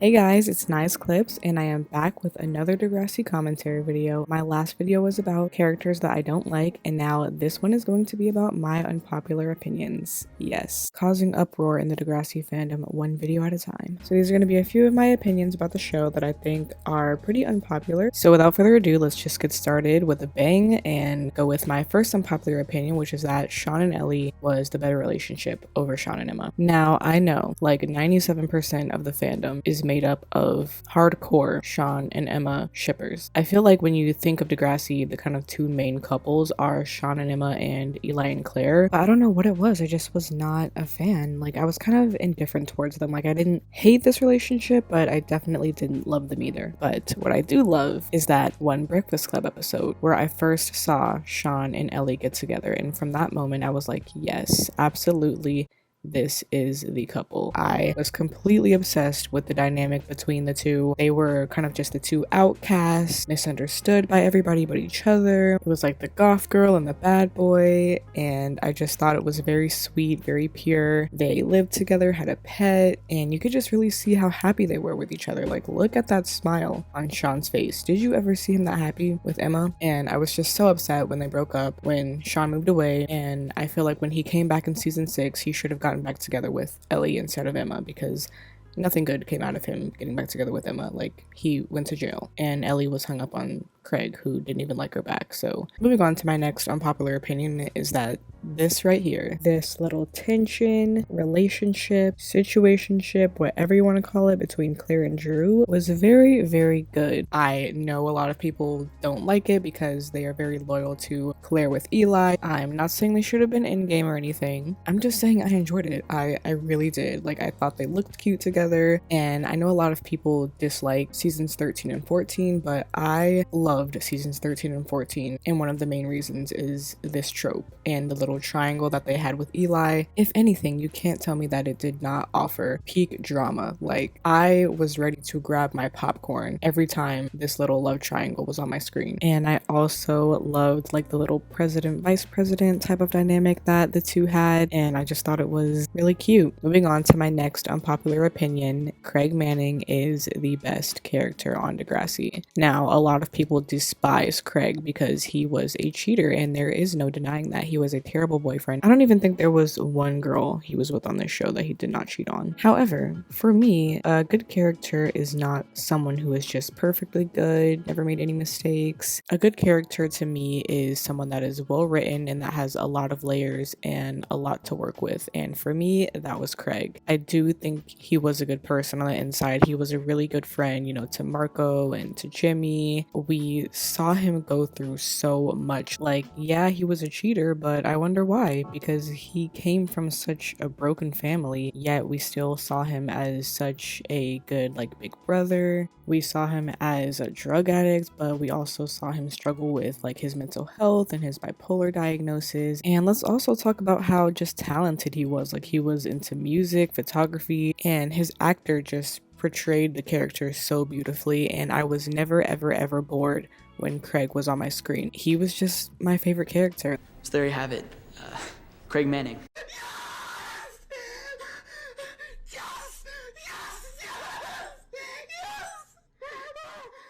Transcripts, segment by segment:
Hey guys, it's Nice Clips, and I am back with another Degrassi commentary video. My last video was about characters that I don't like, and now this one is going to be about my unpopular opinions. Yes, causing uproar in the Degrassi fandom one video at a time. So these are going to be a few of my opinions about the show that I think are pretty unpopular. So without further ado, let's just get started with a bang and go with my first unpopular opinion, which is that Sean and Ellie was the better relationship over Sean and Emma. Now, I know like 97% of the fandom is made up of hardcore Sean and Emma shippers. I feel like when you think of Degrassi, the kind of two main couples are Sean and Emma and Eli and Claire. But I don't know what it was. I just was not a fan. Like, I was kind of indifferent towards them. Like, I didn't hate this relationship, but I definitely didn't love them either. But what I do love is that one Breakfast Club episode where I first saw Sean and Ellie get together. And from that moment, I was like, yes, absolutely. This is the couple. I was completely obsessed with the dynamic between the two. They were kind of just the two outcasts, misunderstood by everybody but each other. It was like the goth girl and the bad boy, and I just thought it was very sweet, very pure. They lived together, had a pet, and you could just really see how happy they were with each other. Like, look at that smile on Sean's face. Did you ever see him that happy with Emma? And I was just so upset when they broke up, when Sean moved away, and I feel like when he came back in season 6, he should have gotten back together with Ellie instead of Emma, because nothing good came out of him getting back together with Emma. Like, he went to jail and Ellie was hung up on Craig, who didn't even like her back. So moving on to my next unpopular opinion is that this right here, this little tension, relationship, situationship, whatever you want to call it, between Claire and Drew was very, very good. I know a lot of people don't like it because they are very loyal to Claire with Eli. I'm not saying they should have been in game or anything. I'm just saying I enjoyed it. I really did. Like, I thought they looked cute together, and I know a lot of people dislike seasons 13 and 14, but I loved seasons 13 and 14, and one of the main reasons is this trope and the little triangle that they had with Eli. If anything, you can't tell me that it did not offer peak drama. Like, I was ready to grab my popcorn every time this little love triangle was on my screen. And I also loved like the little president vice president type of dynamic that the two had, and I just thought it was really cute. Moving on to my next unpopular opinion, Craig Manning is the best character on Degrassi. Now, a lot of people despise Craig because he was a cheater, and there is no denying that. He was a terrible boyfriend. I don't even think there was one girl he was with on this show that he did not cheat on. However, for me, a good character is not someone who is just perfectly good, never made any mistakes. A good character to me is someone that is well written and that has a lot of layers and a lot to work with. And for me, that was Craig. I do think he was a good person on the inside. He was a really good friend, you know, to Marco and to Jimmy. We saw him go through so much. Like, yeah, he was a cheater, but I wonder why, because he came from such a broken family, yet we still saw him as such a good, like, big brother. We saw him as a drug addict, but we also saw him struggle with like his mental health and his bipolar diagnosis. And let's also talk about how just talented he was. Like, he was into music, photography, and his actor just portrayed the character so beautifully, and I was never ever bored when Craig was on my screen. He was just my favorite character. So there you have it, Craig Manning.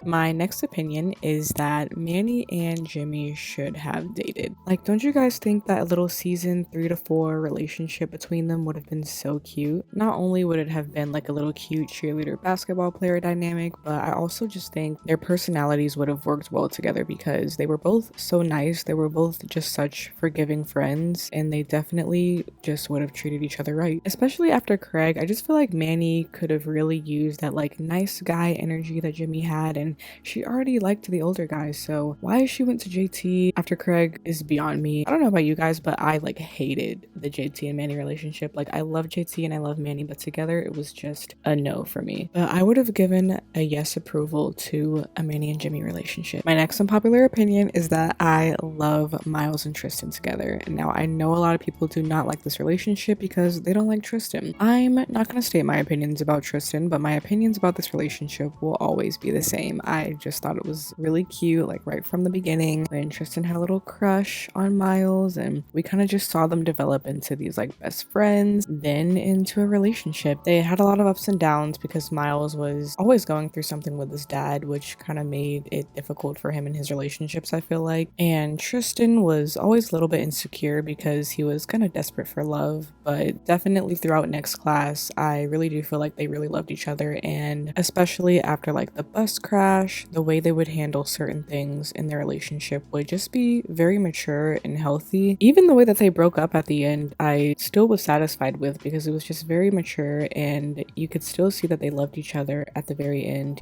My next opinion is that Manny and Jimmy should have dated. Like, don't you guys think that a little season 3 to 4 relationship between them would have been so cute? Not only would it have been like a little cute cheerleader basketball player dynamic, but I also just think their personalities would have worked well together because they were both so nice. They were both just such forgiving friends, and they definitely just would have treated each other right. Especially after Craig, I just feel like Manny could have really used that like nice guy energy that Jimmy had, and she already liked the older guys, so why she went to JT after Craig is beyond me. I don't know about you guys, but I like hated the JT and Manny relationship. Like, I love JT and I love Manny, but together it was just a no for me. But I would have given a yes approval to a Manny and Jimmy relationship. My next unpopular opinion is that I love Miles and Tristan together. Now, I know a lot of people do not like this relationship because they don't like Tristan. I'm not going to state my opinions about Tristan, but my opinions about this relationship will always be the same. I just thought it was really cute, like right from the beginning when Tristan had a little crush on Miles, and we kind of just saw them develop into these like best friends, then into a relationship. They had a lot of ups and downs because Miles was always going through something with his dad, which kind of made it difficult for him in his relationships, I feel like. And Tristan was always a little bit insecure because he was kind of desperate for love, but definitely throughout next class, I really do feel like they really loved each other, and especially after like the bus crash, the way they would handle certain things in their relationship would just be very mature and healthy. Even the way that they broke up at the end, I still was satisfied with because it was just very mature and you could still see that they loved each other at the very end.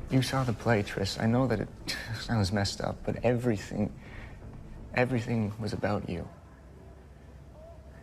You saw the play, Tris. I know that it sounds messed up, but everything was about you.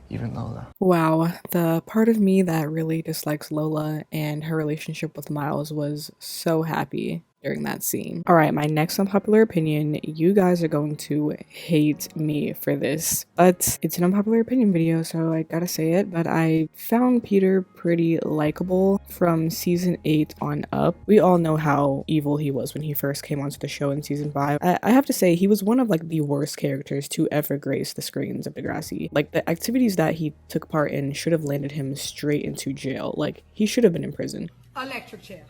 Even Lola. Wow, the part of me that really dislikes Lola and her relationship with Miles was so happy during that scene. All right, my next unpopular opinion, you guys are going to hate me for this, but it's an unpopular opinion video, so I gotta say it, but I found Peter pretty likable from season 8 on up. We all know how evil he was when he first came onto the show in season 5. I have to say, he was one of like the worst characters to ever grace the screens of Degrassi. Like, the activities that he took part in should have landed him straight into jail. Like, he should have been in prison. Electric chair.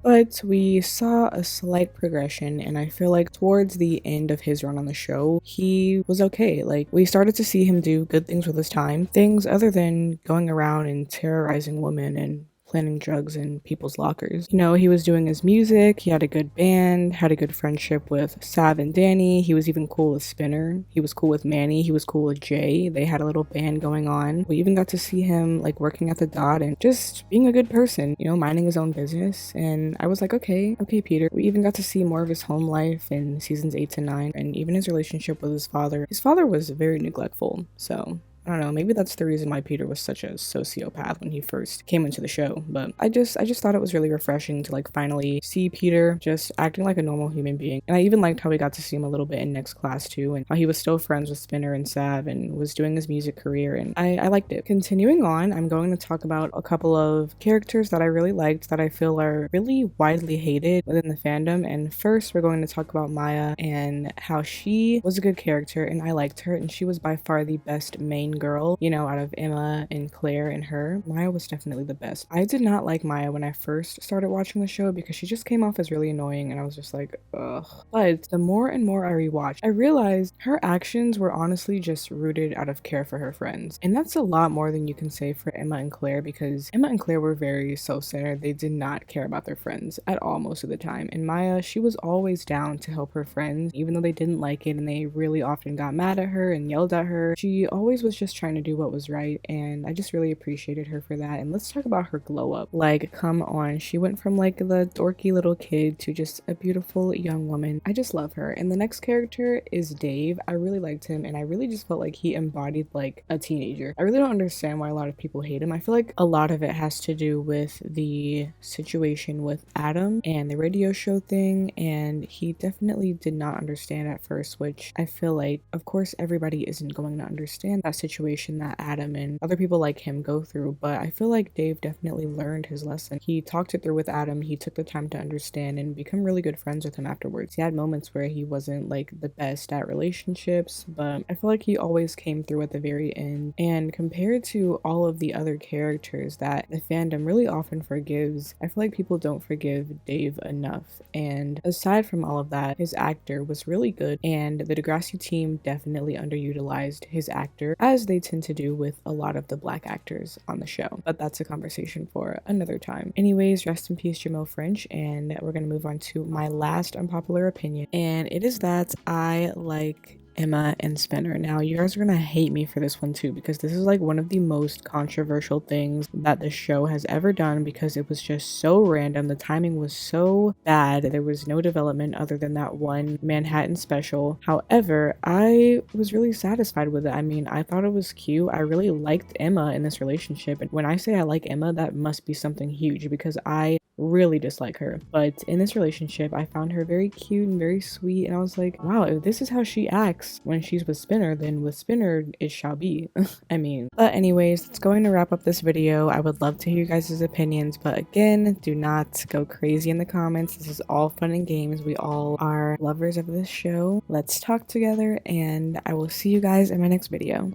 But we saw a slight progression, and I feel like towards the end of his run on the show, he was okay. Like, we started to see him do good things with his time, things other than going around and terrorizing women and planting drugs in people's lockers. You know, he was doing his music, he had a good band, had a good friendship with Sav and Danny, he was even cool with Spinner, he was cool with Manny, he was cool with Jay, they had a little band going on. We even got to see him like working at the dot and just being a good person, you know, minding his own business, and I was like, okay, Peter. We even got to see more of his home life in seasons 8 to 9, and even his relationship with his father. His father was very neglectful, so I don't know, maybe that's the reason why Peter was such a sociopath when he first came into the show, but I just thought it was really refreshing to like finally see Peter just acting like a normal human being. And I even liked how we got to see him a little bit in next class too, and how he was still friends with Spinner and Sav and was doing his music career, and I liked it. Continuing on, I'm going to talk about a couple of characters that I really liked that I feel are really widely hated within the fandom. And first, we're going to talk about Maya and how she was a good character and I liked her, and she was by far the best main girl, you know, out of Emma and Claire and her. Maya was definitely the best. I did not like Maya when I first started watching the show because she just came off as really annoying and I was just like, ugh. But the more and more I rewatched, I realized her actions were honestly just rooted out of care for her friends. And that's a lot more than you can say for Emma and Claire, because Emma and Claire were very self-centered. They did not care about their friends at all most of the time. And Maya, she was always down to help her friends, even though they didn't like it and they really often got mad at her and yelled at her. She always was just trying to do what was right, and I just really appreciated her for that. And let's talk about her glow up. Like, come on, she went from like the dorky little kid to just a beautiful young woman. I just love her. And the next character is Dave. I really liked him, and I really just felt like he embodied like a teenager. I really don't understand why a lot of people hate him. I feel like a lot of it has to do with the situation with Adam and the radio show thing, and he definitely did not understand at first, which I feel like, of course, everybody isn't going to understand that situation that Adam and other people like him go through, but I feel like Dave definitely learned his lesson. He talked it through with Adam, he took the time to understand and become really good friends with him afterwards. He had moments where he wasn't like the best at relationships, but I feel like he always came through at the very end. And compared to all of the other characters that the fandom really often forgives, I feel like people don't forgive Dave enough. And aside from all of that, his actor was really good, and the Degrassi team definitely underutilized his actor, as they tend to do with a lot of the black actors on the show. But that's a conversation for another time. Anyways, rest in peace, Jamil French, and we're gonna move on to my last unpopular opinion, and it is that I like Emma and Spinner. Now, you guys are gonna hate me for this one too, because this is like one of the most controversial things that the show has ever done, because it was just so random. The timing was so bad. There was no development other than that one Manhattan special. However, I was really satisfied with it. I mean, I thought it was cute. I really liked Emma in this relationship. And when I say I like Emma, that must be something huge, because I really dislike her. But in this relationship, I found her very cute and very sweet, and I was like, wow, if this is how she acts, sex. When she's with Spinner, then with Spinner it shall be. I mean, but anyways, it's going to wrap up this video. I would love to hear you guys' opinions, but again, do not go crazy in the comments. This is all fun and games. We all are lovers of this show. Let's talk together, and I will see you guys in my next video.